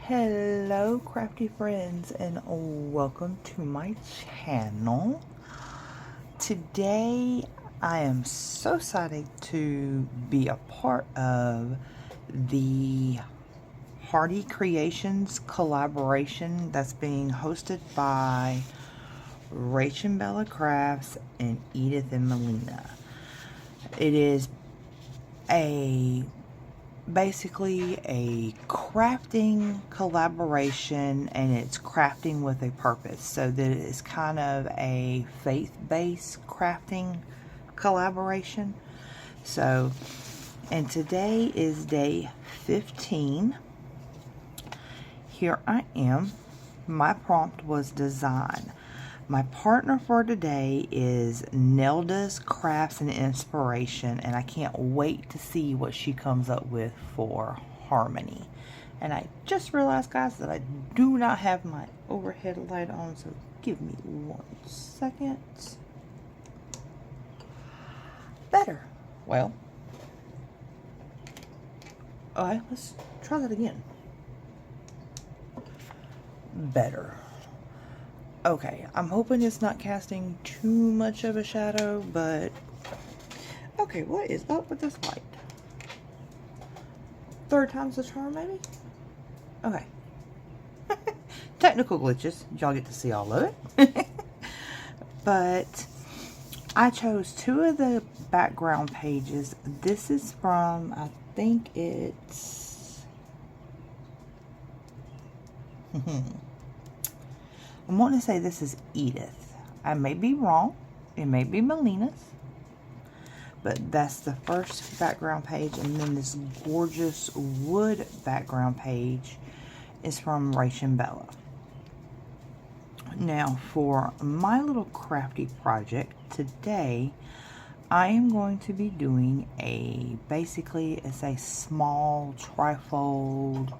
Hello crafty friends and welcome to my channel. Today I am so excited to be a part of the Hearty Creations Collaboration that's being hosted by Rach and Bella Crafts and Edith and Melina. It is basically a crafting collaboration, and it's crafting with a purpose, so that it is kind of a faith-based crafting collaboration. So, and today is day 15. Here I am. My prompt was design. My partner for today is Nelda's Crafts and Inspiration, and I can't wait to see what she comes up with for harmony. And I just realized, guys, that I do not have my overhead light on, so give me 1 second. Better. Well, alright, let's try that again. Better. Okay, I'm hoping it's not casting too much of a shadow, but okay, what is up with this light? Third time's the charm, maybe? Okay. Technical glitches. Y'all get to see all of it. But I chose 2 of the background pages. This is from, I think it's... I'm wanting to say this is Edith. I may be wrong. It may be Melina's. But that's the first background page. And then this gorgeous wood background page is from Rach and Bella. Now, for my little crafty project today, I am going to be doing basically it's a small trifold.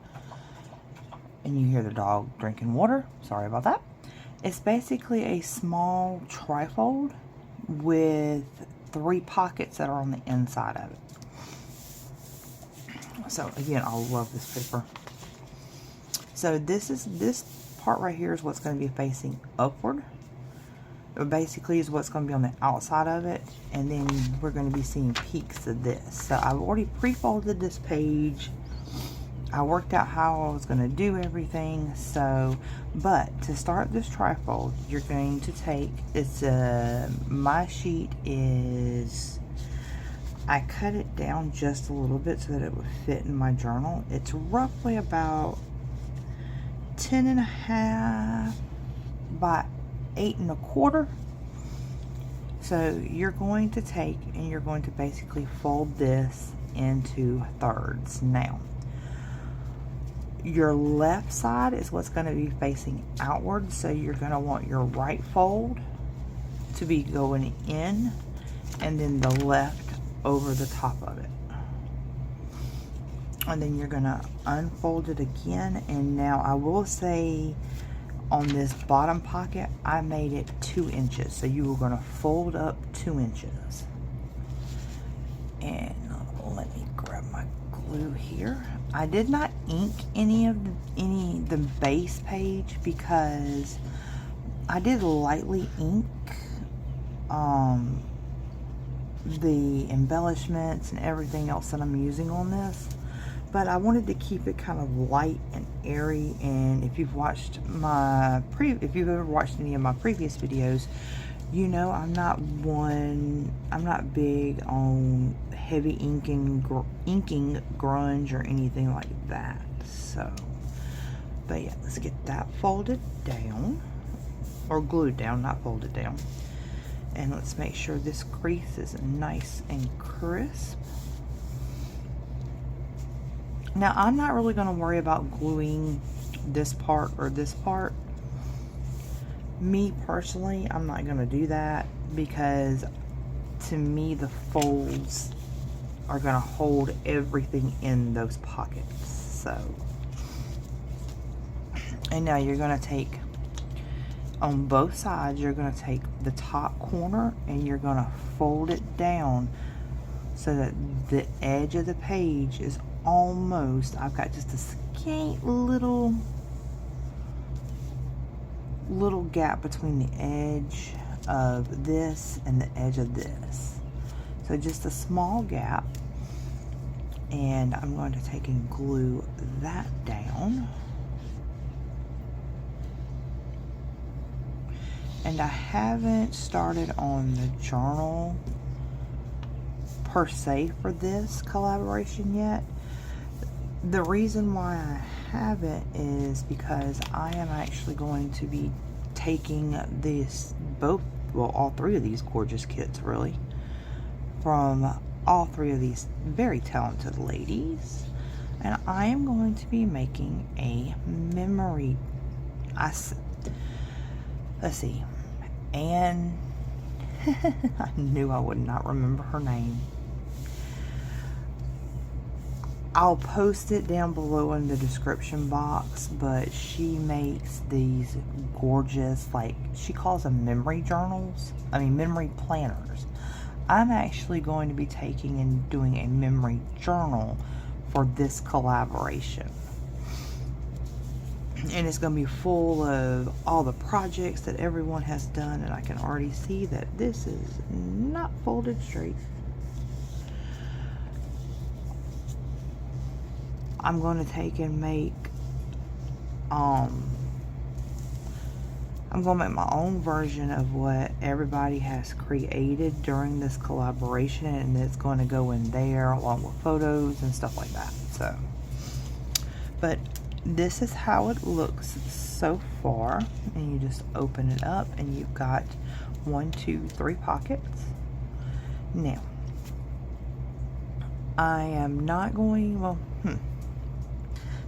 And you hear the dog drinking water. Sorry about that. It's basically a small trifold with 3 pockets that are on the inside of it. So again, I love this paper. So this part right here is what's going to be facing upward. It basically is what's going to be on the outside of it, and then we're going to be seeing peaks of this. So I've already pre-folded this page. I worked out how I was going to do everything. So, but to start this trifold, you're going to take, my sheet is, I cut it down just a little bit so that it would fit in my journal. It's roughly about 10.5 by 8.25. So you're going to take and you're going to basically fold this into thirds. Now, your left side is what's going to be facing outward, so you're going to want your right fold to be going in, and then the left over the top of it. And then you're going to unfold it again. And now I will say on this bottom pocket, I made it 2 inches, so you were going to fold up 2 inches. And let me grab my glue here. I did not ink any of the base page because I did lightly ink the embellishments and everything else that I'm using on this, but I wanted to keep it kind of light and airy. And if you've watched if you've ever watched any of my previous videos, you know I'm not big on heavy inking grunge or anything like that. So, but yeah, let's get that folded down, or glued down, not folded down. And let's make sure this crease is nice and crisp. Now, I'm not really going to worry about gluing this part or this part. Me personally, I'm not going to do that because to me the folds are going to hold everything in those pockets. So, and now you're going to take, on both sides, you're going to take the top corner and you're going to fold it down so that the edge of the page is almost, I've got just a scant little gap between the edge of this and the edge of this. So just a small gap. And I'm going to take and glue that down. And I haven't started on the journal per se for this collaboration yet. The reason why I haven't is because I am actually going to be taking this, all three of these gorgeous kits really, from all three of these very talented ladies, and I am going to be making a memory. Let's see, Anne. I knew I would not remember her name. I'll post it down below in the description box, but she makes these gorgeous, like, she calls them memory journals. I mean, memory planners. I'm actually going to be taking and doing a memory journal for this collaboration. And it's going to be full of all the projects that everyone has done, and I can already see that this is not folded straight. I'm going to take and make I'm going to make my own version of what everybody has created during this collaboration, and it's going to go in there along with photos and stuff like that. So, but this is how it looks so far, and you just open it up and you've got 1, 2, 3 pockets. Now, I am not going,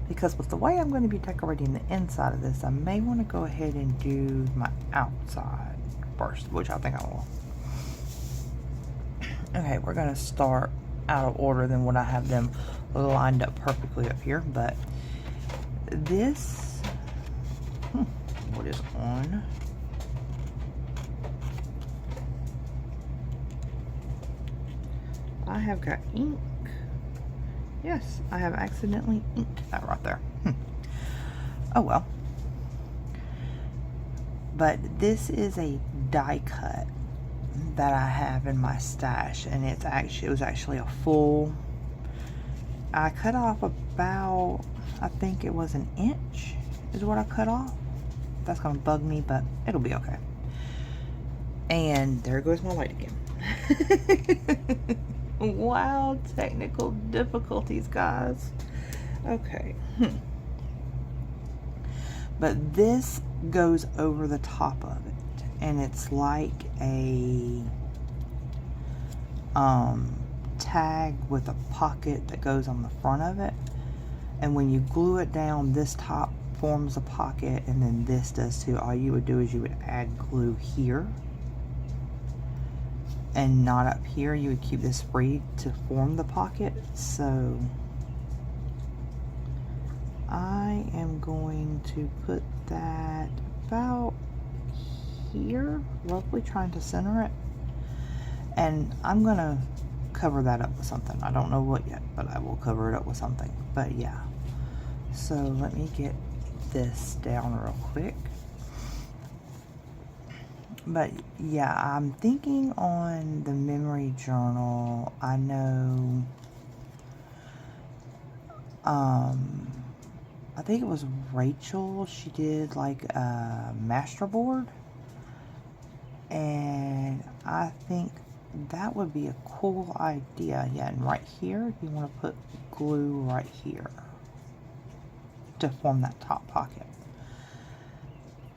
because with the way I'm going to be decorating the inside of this, I may want to go ahead and do my outside first, which I think I will. Okay, we're going to start out of order than what I have them lined up perfectly up here, but this, what is on? I have got ink. Yes, I have accidentally inked that right there. Oh well. But this is a die cut that I have in my stash, and it was actually a full. I cut off about, I think it was 1 inch is what I cut off. That's gonna bug me, but it'll be okay. And there goes my light again. Wow, technical difficulties, guys. Okay. But this goes over the top of it, and it's like a tag with a pocket that goes on the front of it, and when you glue it down, this top forms a pocket, and then this does too. All you would do is you would add glue here and not up here. You would keep this free to form the pocket. So I am going to put that about here, roughly trying to center it, and I'm gonna cover that up with something. I don't know what yet, but I will cover it up with something. But yeah, so let me get this down real quick. But yeah, I'm thinking on the memory journal. I know, I think it was Rachel. She did like a master board, and I think that would be a cool idea. Yeah, and right here, you want to put glue right here to form that top pocket.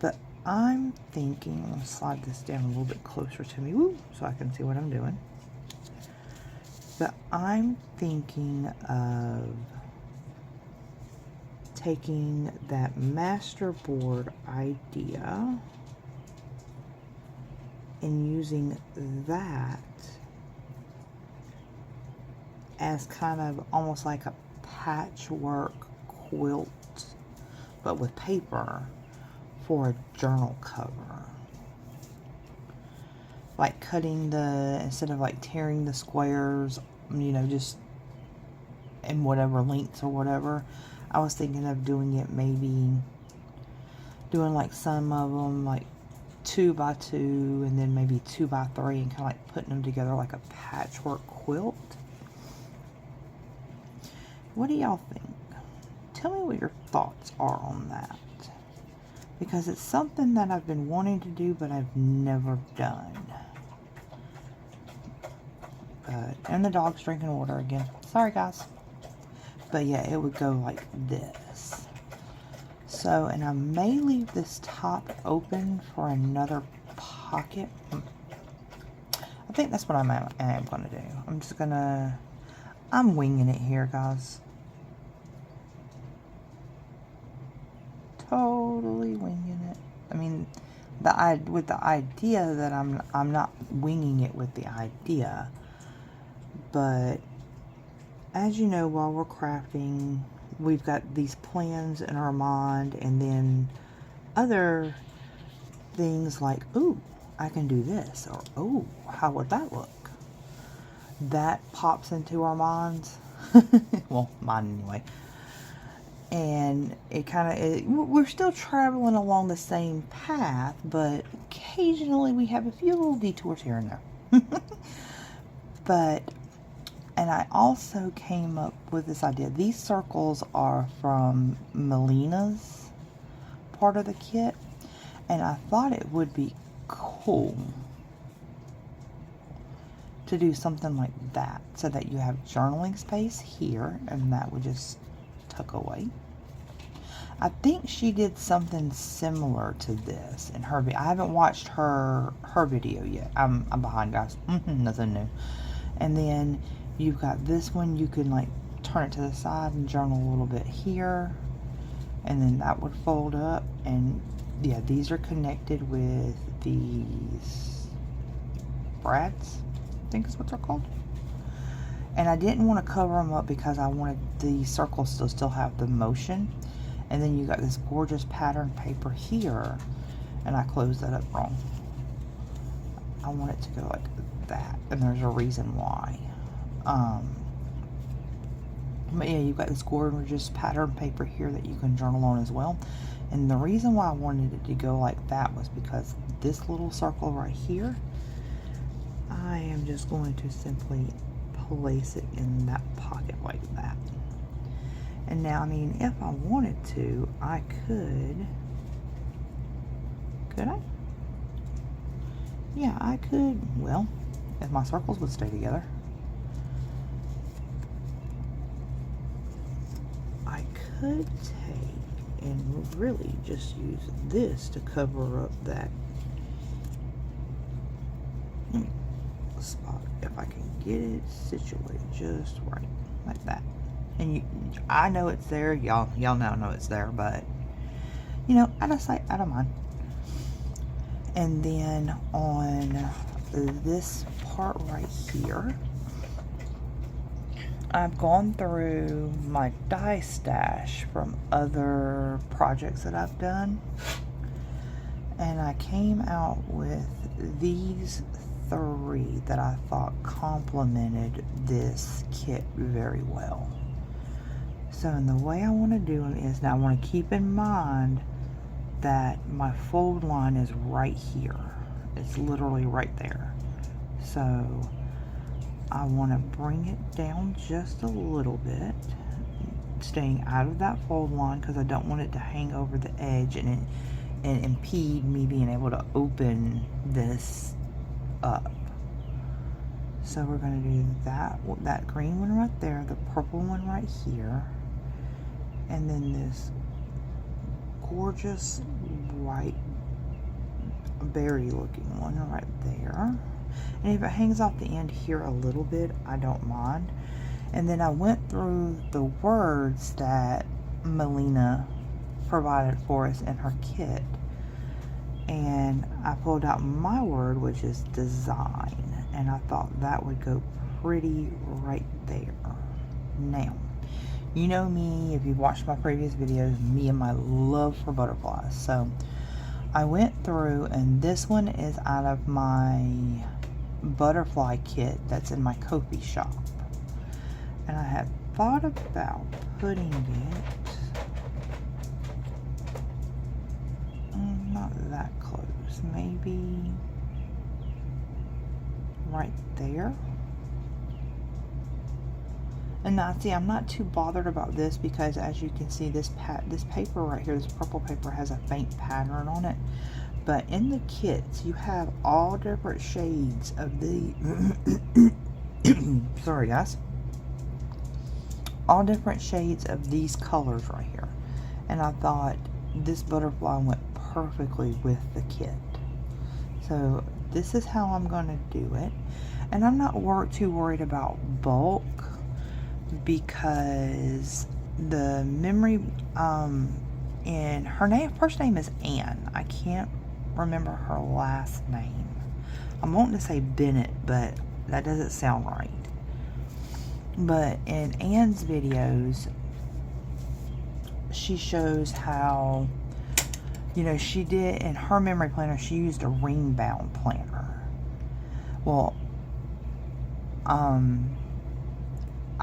But I'm thinking, I'm going to slide this down a little bit closer to me, so I can see what I'm doing. But I'm thinking of taking that master board idea and using that as kind of almost like a patchwork quilt, but with paper, for a journal cover. Like cutting the, instead of like tearing the squares, you know, just in whatever lengths or whatever. I was thinking of doing it, maybe doing like some of them like 2 by 2 and then maybe 2 by 3 and kind of like putting them together like a patchwork quilt. What do y'all think? Tell me what your thoughts are on that, because it's something that I've been wanting to do but I've never done. And the dog's drinking water again. Sorry guys. But yeah, it would go like this. So, and I may leave this top open for another pocket. I think that's what I am going to do. I'm just going to, I'm winging it here, guys. Totally winging it. I mean, with the idea that I'm not winging it with the idea. But as you know, while we're crafting, we've got these plans in our mind, and then other things like, ooh, I can do this, or ooh, how would that look? That pops into our minds. Well, mine anyway. And it kind of, we're still traveling along the same path, but occasionally we have a few little detours here and there. But, and I also came up with this idea. These circles are from Melina's part of the kit, and I thought it would be cool to do something like that, so that you have journaling space here, and that would just tuck away. I think she did something similar to this in her video. I haven't watched her video yet. I'm behind, guys. Nothing new. And then you've got this one. You can like turn it to the side and journal a little bit here, and then that would fold up. And yeah, these are connected with these brads, I think is what they're called. And I didn't want to cover them up because I wanted the circles to still have the motion. And then you got this gorgeous pattern paper here, and I closed that up wrong. I want it to go like that, and there's a reason why. But yeah, you've got this gorgeous pattern paper here that you can journal on as well. And the reason why I wanted it to go like that was because this little circle right here, I am just going to simply place it in that pocket like that. And now, I mean, if I wanted to, I could I? Yeah, I could, well, if my circles would stay together, I could take and really just use this to cover up that spot, if I can get it situated just right, like that. And I know it's there, y'all now know it's there, but you know, out of sight, out of mind. And then on this part right here, I've gone through my die stash from other projects that I've done, and I came out with these 3 that I thought complemented this kit very well. So, and the way I want to do them is, now I want to keep in mind that my fold line is right here. It's literally right there. So I want to bring it down just a little bit, staying out of that fold line, because I don't want it to hang over the edge and impede me being able to open this up. So we're going to do that green one right there, the purple one right here, and then this gorgeous white berry looking one right there. And if it hangs off the end here a little bit, I don't mind. And then I went through the words that Melina provided for us in her kit, and I pulled out my word, which is design, and I thought that would go pretty right there. Now, you know me, if you've watched my previous videos, me and my love for butterflies. So I went through, and this one is out of my butterfly kit that's in my Kofi shop. And I have thought about putting it not that close, maybe right there. And now, see, I'm not too bothered about this because, as you can see, this paper right here, this purple paper, has a faint pattern on it. But in the kits, you have all different shades of the sorry guys, all different shades of these colors right here. And I thought this butterfly went perfectly with the kit. So this is how I'm going to do it. And I'm not too worried about bulk, because the memory, and her first name is Anne. I can't remember her last name. I'm wanting to say Bennett, but that doesn't sound right. But in Anne's videos, she shows how, you know, she did in her memory planner, she used a ring bound planner. Well,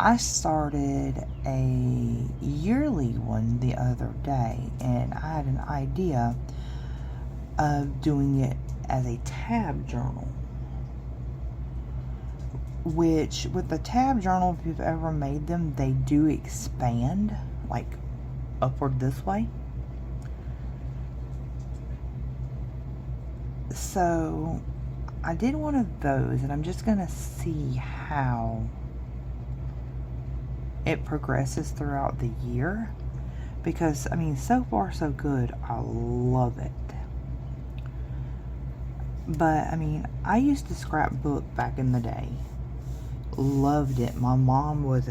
I started a yearly one the other day, and I had an idea of doing it as a tab journal. Which, with the tab journal, if you've ever made them, they do expand, like, upward this way. So, I did one of those, and I'm just going to see how it progresses throughout the year. Because, I mean, so far so good. I love it. But, I mean, I used to scrapbook back in the day. Loved it. My mom was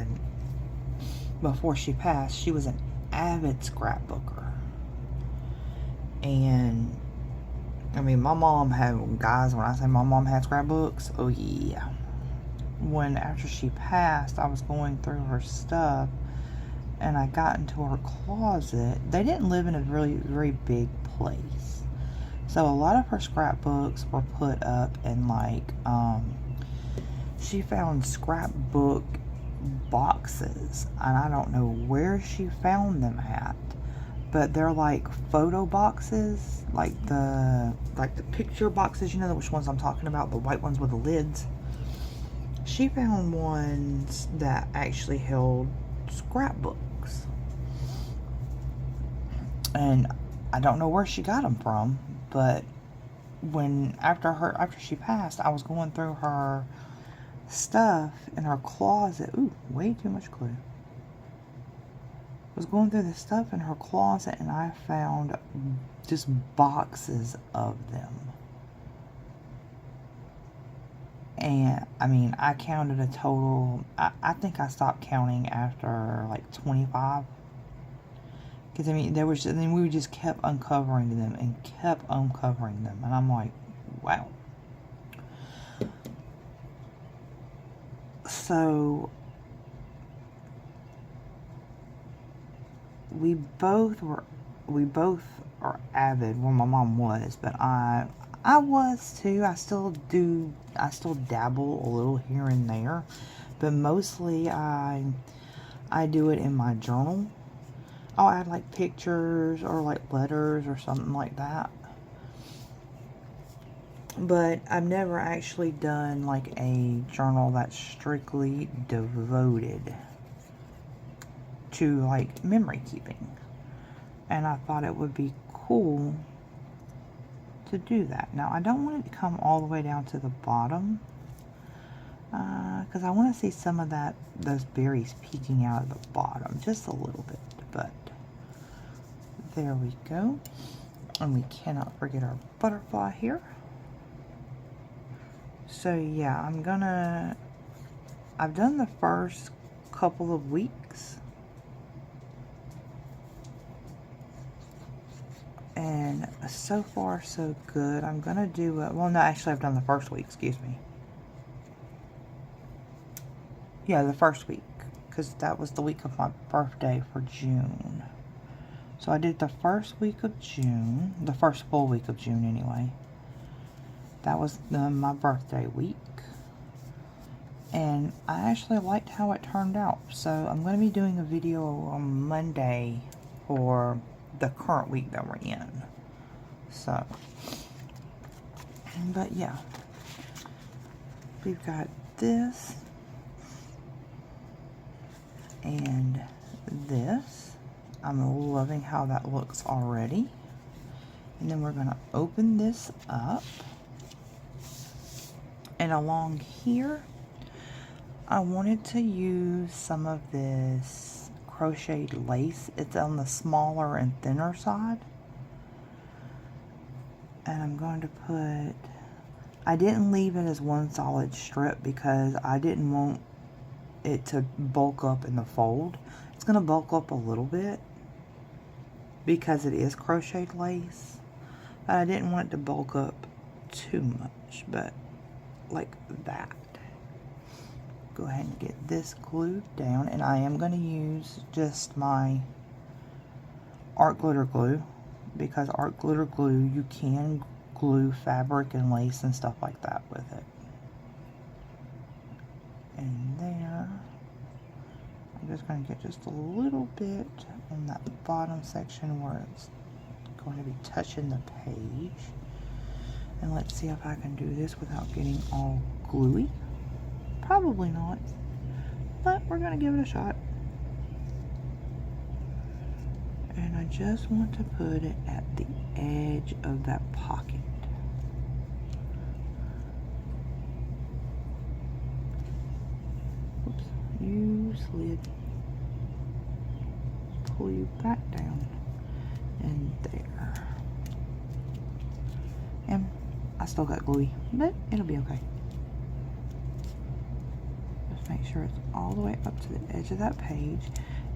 before she passed, she was an avid scrapbooker. And, I mean, my mom had, guys, when I say my mom had scrapbooks, oh yeah. After she passed, I was going through her stuff, and I got into her closet. They didn't live in a really very big place, so a lot of her scrapbooks were put up in, like, she found scrapbook boxes, and I don't know where she found them at, but they're like photo boxes, like the picture boxes, you know which ones I'm talking about, the white ones with the lids. She found ones that actually held scrapbooks, and I don't know where she got them from, but after she passed, I was going through her stuff in her closet. Ooh, way too much glue. I was going through the stuff in her closet, and I found just boxes of them. And, I mean, I counted a total, I think I stopped counting after, like, 25. Because, I mean, we just kept uncovering them and kept uncovering them. And I'm like, wow. So, we both are avid. Well, my mom was, but I was too. I still dabble a little here and there, but mostly I do it in my journal. I'll add like pictures or like letters or something like that. But I've never actually done like a journal that's strictly devoted to like memory keeping. And I thought it would be cool to do that. Now, I don't want it to come all the way down to the bottom, because I want to see some of those berries peeking out at the bottom just a little bit. But there we go. And we cannot forget our butterfly here. So yeah, I've done the first couple of weeks, and so far so good. I'm gonna do well, no, actually I've done the first week, excuse me. Yeah, the first week, because that was the week of my birthday for June. So I did the first week of June, the first full week of June anyway. That was my birthday week. And I actually liked how it turned out. So I'm going to be doing a video on Monday for the current week that we're in. So, but yeah, we've got this and this. I'm loving how that looks already. And then we're going to open this up. And along here, I wanted to use some of this crocheted lace. It's on the smaller and thinner side. And I'm going to put, I didn't leave it as one solid strip because I didn't want it to bulk up in the fold. It's going to bulk up a little bit because it is crocheted lace. But I didn't want it to bulk up too much, but like that. Go ahead and get this glued down, and I am going to use just my art glitter glue, because art glitter glue, you can glue fabric and lace and stuff like that with it. And there, I'm just going to get just a little bit in that bottom section where it's going to be touching the page. And let's see if I can do this without getting all gluey. Probably not, but we're going to give it a shot. And I just want to put it at the edge of that pocket. Oops, you slid. Pull you back down. And there. And I still got gluey, but it'll be okay. Make sure it's all the way up to the edge of that page,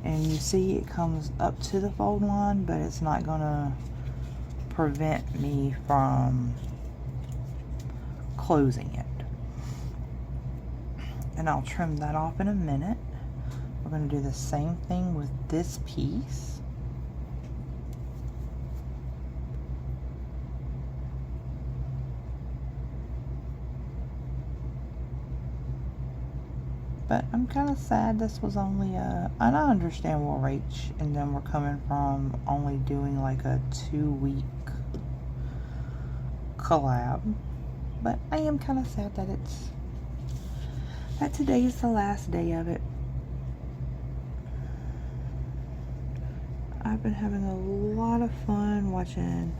and you see it comes up to the fold line, but it's not gonna prevent me from closing it. And I'll trim that off in a minute. We're gonna do the same thing with this piece. But I'm kind of sad this was only and I understand where Rach and them were coming from, only doing like a 2-week collab. But I am kind of sad that today is the last day of it. I've been having a lot of fun watching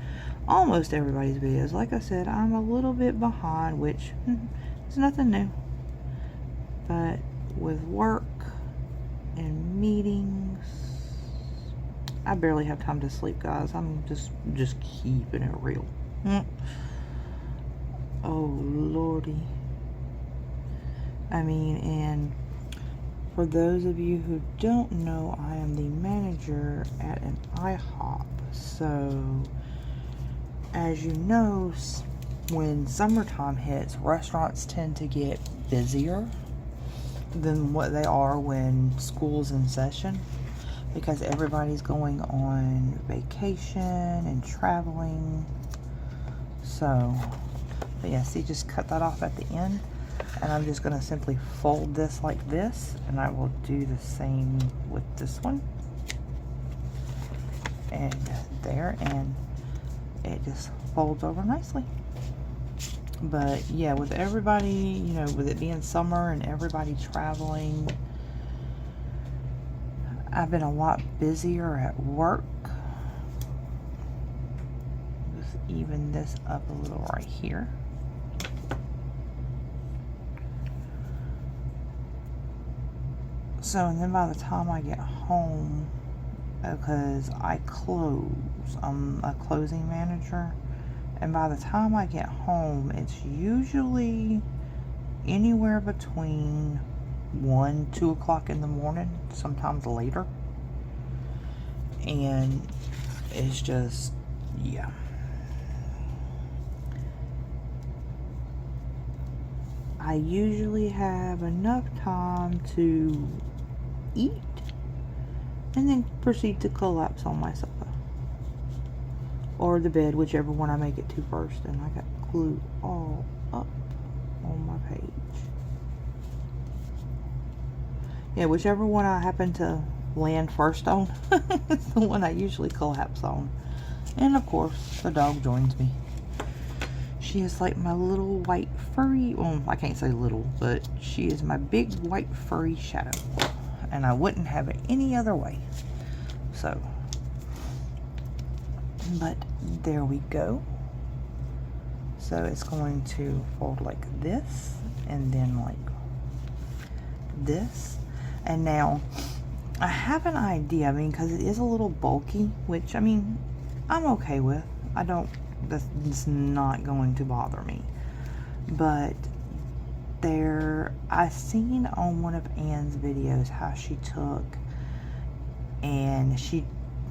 almost everybody's videos. Like I said, I'm a little bit behind, which is nothing new. But with work and meetings, I barely have time to sleep, guys. I'm just keeping it real. Oh lordy. I mean, and for those of you who don't know, I am the manager at an IHOP. So as you know, when summertime hits, restaurants tend to get busier than what they are when school's in session, because everybody's going on vacation and traveling. So, but yeah, see, just cut that off at the end, and I'm just going to simply fold this like this, and I will do the same with this one and there, and it just folds over nicely. But yeah, with everybody, you know, with it being summer and everybody traveling, I've been a lot busier at work. Just even this up a little right here. So, and then by the time I get home, because I close, I'm a closing manager. And by the time I get home, it's usually anywhere between 1, 2 o'clock in the morning, sometimes later. And it's just, yeah. I usually have enough time to eat and then proceed to collapse on my sofa. Or the bed, whichever one I make it to first. And I got glue all up on my page. Yeah, whichever one I happen to land first on is the one I usually collapse on. And of course, the dog joins me. She is like my little white furry, well, I can't say little, but she is my big white furry shadow. And I wouldn't have it any other way. So, but there we go. So it's going to fold like this, and then like this. And now I have an idea, I mean, because it is a little bulky, which, I mean, I'm okay with. That's not going to bother me. But I seen on one of Anne's videos how she took and she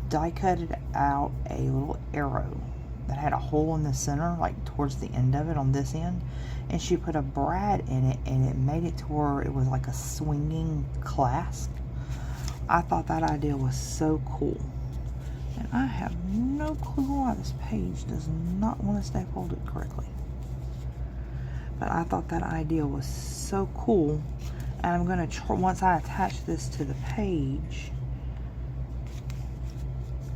die cutted out a little arrow that had a hole in the center, like towards the end of it on this end, and she put a brad in it, and it made it to where it was like a swinging clasp. I thought that idea was so cool, and I have no clue why this page does not want to stay folded correctly. But I thought that idea was so cool, and I'm gonna once I attach this to the page,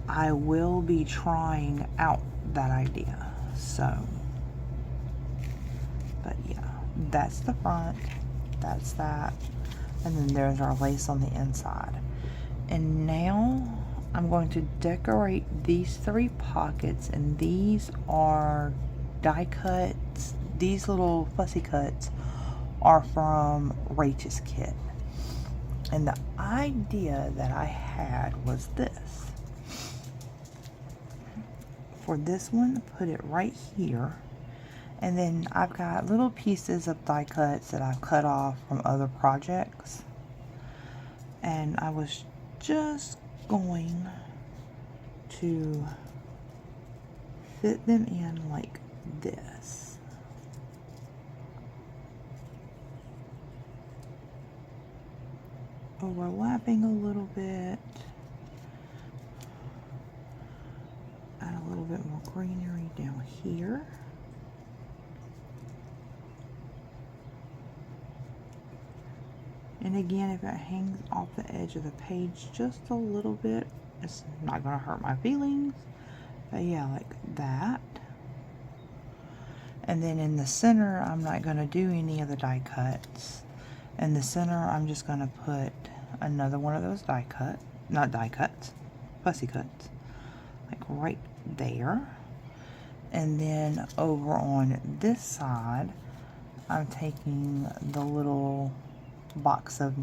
I will be trying out that idea. So, but yeah, that's the front, that's that, and then there's our lace on the inside. And now I'm going to decorate these 3 pockets, and these are die cuts. These little fussy cuts are from Rach's kit. And the idea that I had was this. For this one, put it right here. And then I've got little pieces of die cuts that I've cut off from other projects. And I was just going to fit them in like this. Overlapping a little bit. Add a little bit more greenery down here. And again, if it hangs off the edge of the page just a little bit, it's not going to hurt my feelings. But yeah, like that. And then in the center, I'm not going to do any of the die cuts. In the center, I'm just going to put another one of those die cuts, not die cuts, fussy cuts, like right there. And then over on this side, I'm taking the little box of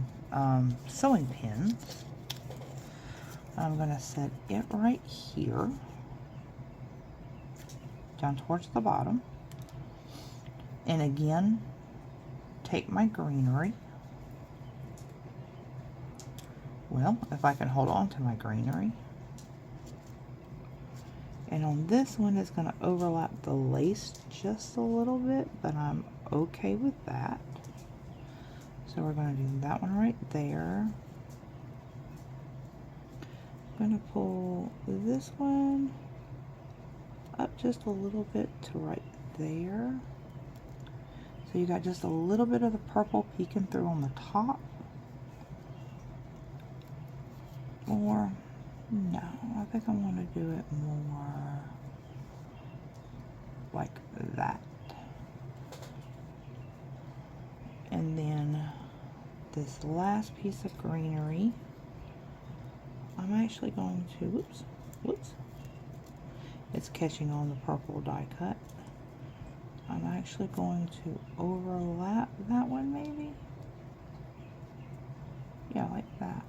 sewing pins. I'm going to set it right here, down towards the bottom. And again, take my greenery. Well, if I can hold on to my greenery. And on this one, it's going to overlap the lace just a little bit, but I'm okay with that. So we're going to do that one right there. I'm going to pull this one up just a little bit to right there. So you got just a little bit of the purple peeking through on the top. Or, no, I think I'm going to do it more like that. And then this last piece of greenery, I'm actually going to, whoops, it's catching on the purple die cut. I'm actually going to overlap that one maybe. Yeah, like that.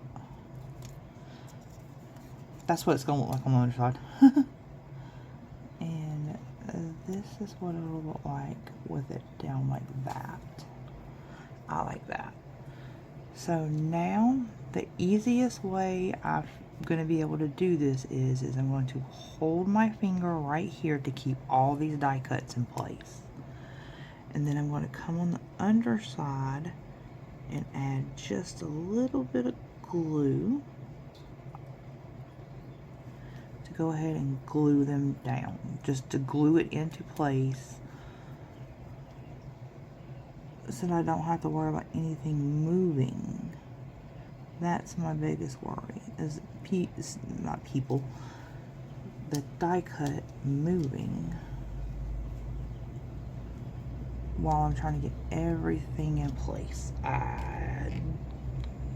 That's what it's going to look like on the other side. And this is what it'll look like with it down like that. I like that. So now the easiest way I'm going to be able to do this is I'm going to hold my finger right here to keep all these die cuts in place. And then I'm going to come on the underside and add just a little bit of glue to go ahead and glue them down, just to glue it into place so that I don't have to worry about anything moving. That's my biggest worry, is not people, the die cut moving while I'm trying to get everything in place.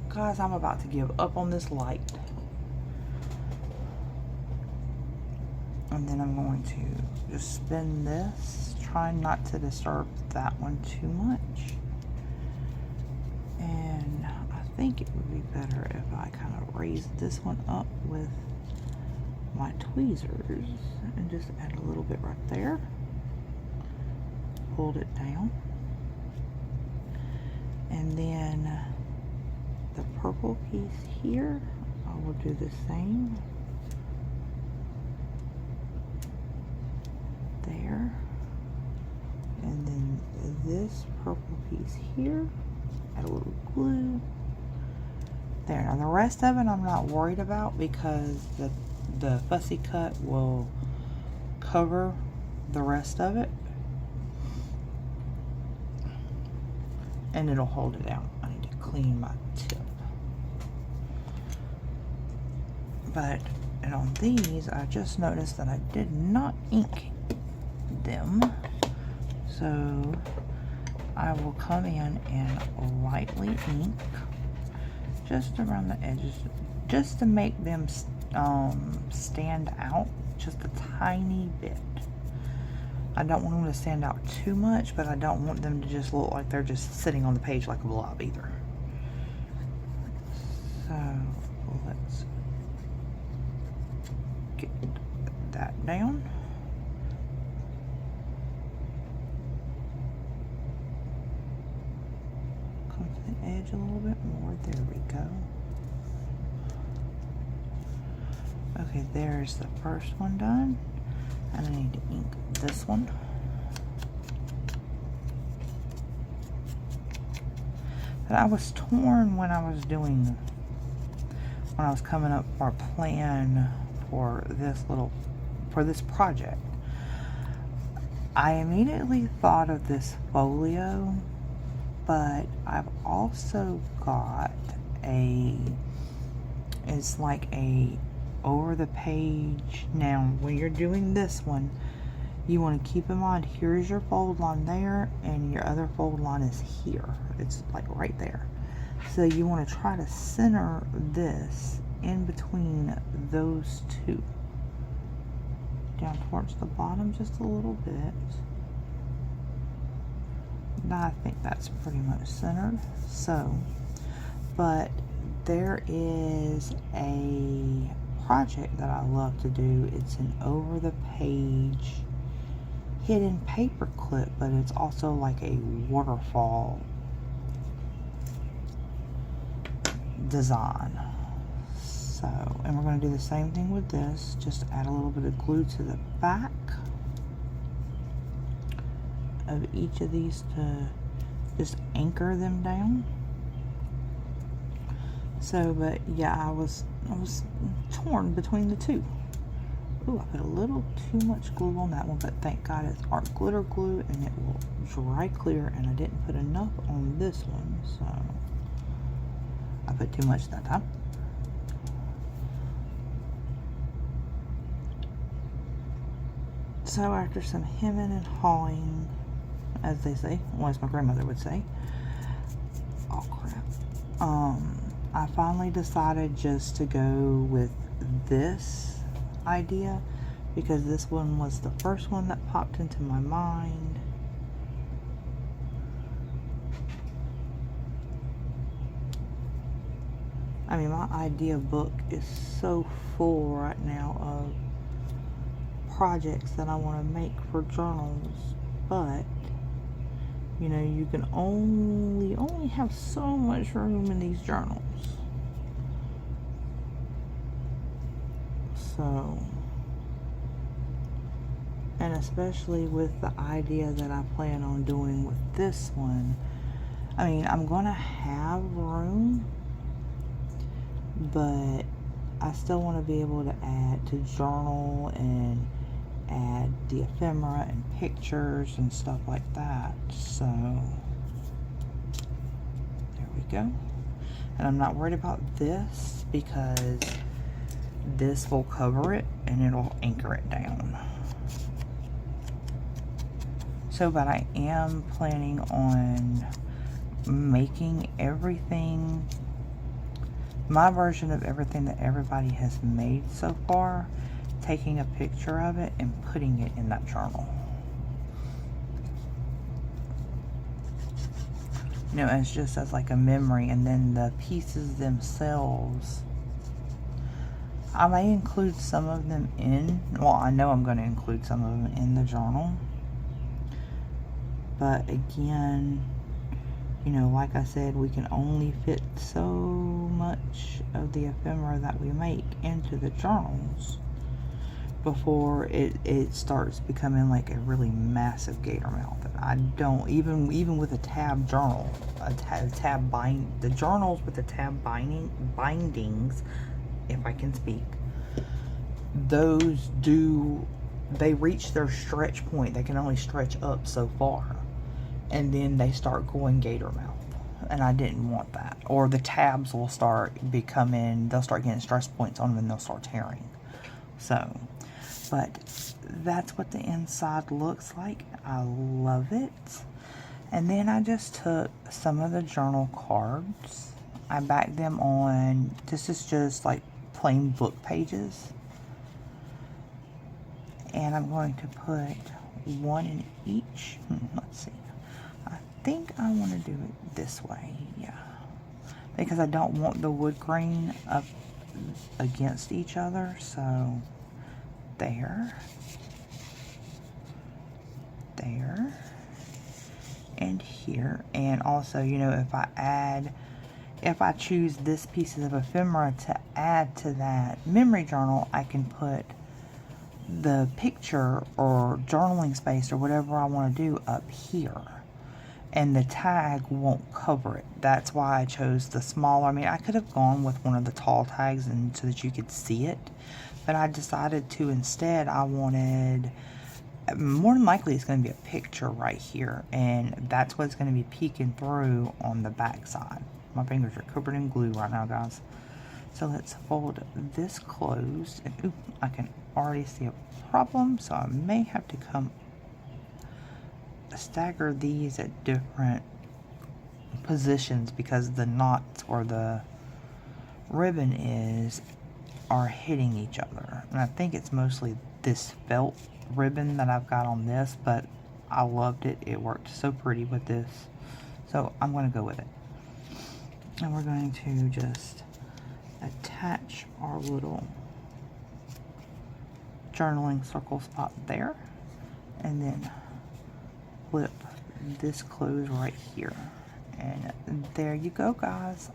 Guys, I'm about to give up on this light. And then I'm going to just spin this, trying not to disturb that one too much. And I think it would be better if I kind of raise this one up with my tweezers and just add a little bit right there. Hold it down. And then the purple piece here, I will do the same. There. And then this purple piece here, add a little glue. There. Now the rest of it I'm not worried about because the fussy cut will cover the rest of it. And it'll hold it down. I need to clean my tip. And on these, I just noticed that I did not ink them. So I will come in and lightly ink just around the edges, just to make them stand out just a tiny bit. I don't want them to stand out too much, but I don't want them to just look like they're just sitting on the page like a blob either. So let's get that down. Come to the edge a little bit more. There we go. Okay, there's the first one done. And I need to ink this one. But I was torn when I was coming up with our plan for this project. I immediately thought of this folio, but I've also got it's like a over the page. Now when you're doing this one, you want to keep in mind, here's your fold line there and your other fold line is here. It's like right there. So you want to try to center this in between those two, down towards the bottom just a little bit. Now I think that's pretty much centered. So, but there is a project that I love to do. It's an over the page hidden paper clip, but it's also like a waterfall design. So, and we're going to do the same thing with this. Just add a little bit of glue to the back of each of these to just anchor them down. So, but yeah, I was torn between the two. Ooh, I put a little too much glue on that one, but thank God it's art glitter glue and it will dry clear, and I didn't put enough on this one, so I put too much that time. So after some hemming and hawing, as they say, well, as my grandmother would say, oh crap, I finally decided just to go with this idea because this one was the first one that popped into my mind. I mean, my idea book is so full right now of projects that I want to make for journals, but you know, you can only have so much room in these journals. So, and especially with the idea that I plan on doing with this one, I mean, I'm gonna have room, but I still want to be able to add to journal and add the ephemera and pictures and stuff like that. So there we go. And I'm not worried about this because this will cover it and it'll anchor it down. So, but I am planning on making everything, my version of everything that everybody has made so far, taking a picture of it and putting it in that journal. You know, it's just as like a memory, and then the pieces themselves, I may include some of them in, well, I know I'm going to include some of them in the journal. But again, you know, like I said, we can only fit so much of the ephemera that we make into the journals before it starts becoming like a really massive gator mouth. I don't, even with a tab journal, the journals with the tab bindings, if I can speak, those they reach their stretch point. They can only stretch up so far, and then they start going gator mouth, and I didn't want that. Or the tabs will start becoming, they'll start getting stress points on them and they'll start tearing. So, but that's what the inside looks like. I love it. And then I just took some of the journal cards, I backed them on, this is just like plain book pages, and I'm going to put one in each. Let's see, I think I want to do it this way, yeah, because I don't want the wood grain up against each other. So there, and here. And also, you know, if I choose this piece of ephemera to add to that memory journal, I can put the picture or journaling space or whatever I want to do up here, and the tag won't cover it. That's why I chose the smaller. I mean, I could have gone with one of the tall tags and so that you could see it, but I decided to instead, I wanted, more than likely it's going to be a picture right here, and that's what's going to be peeking through on the back side. My fingers are covered in glue right now, guys. So let's fold this closed, and ooh, I can already see a problem, so I may have to stagger these at different positions because the knots or the ribbon are hitting each other. And I think it's mostly this felt ribbon that I've got on this, but I loved it. It worked so pretty with this, so I'm going to go with it. And we're going to just attach our little journaling circle spot there, and then flip this closed right here, and there you go, guys.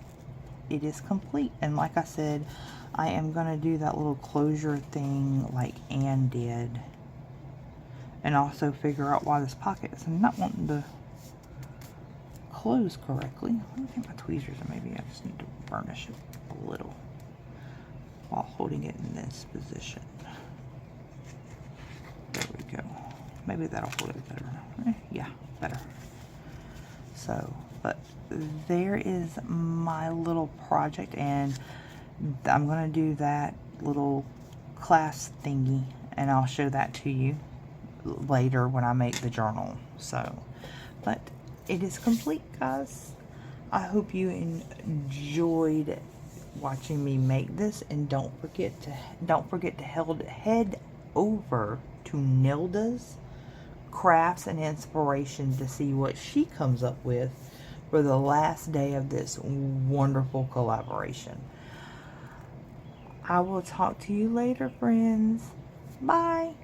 It is complete. And like I said, I am going to do that little closure thing like Anne did, and also figure out why this pocket is not wanting to close correctly. I think my tweezers, or maybe I just need to burnish it a little while holding it in this position. There we go. Maybe that'll hold it better. Yeah, better. So, but there is my little project, and I'm going to do that little class thingy, and I'll show that to you later when I make the journal. So, but it is complete, guys. I hope you enjoyed watching me make this, and don't forget to head over to Nilda's Crafts and Inspiration to see what she comes up with for the last day of this wonderful collaboration. I will talk to you later, friends. Bye.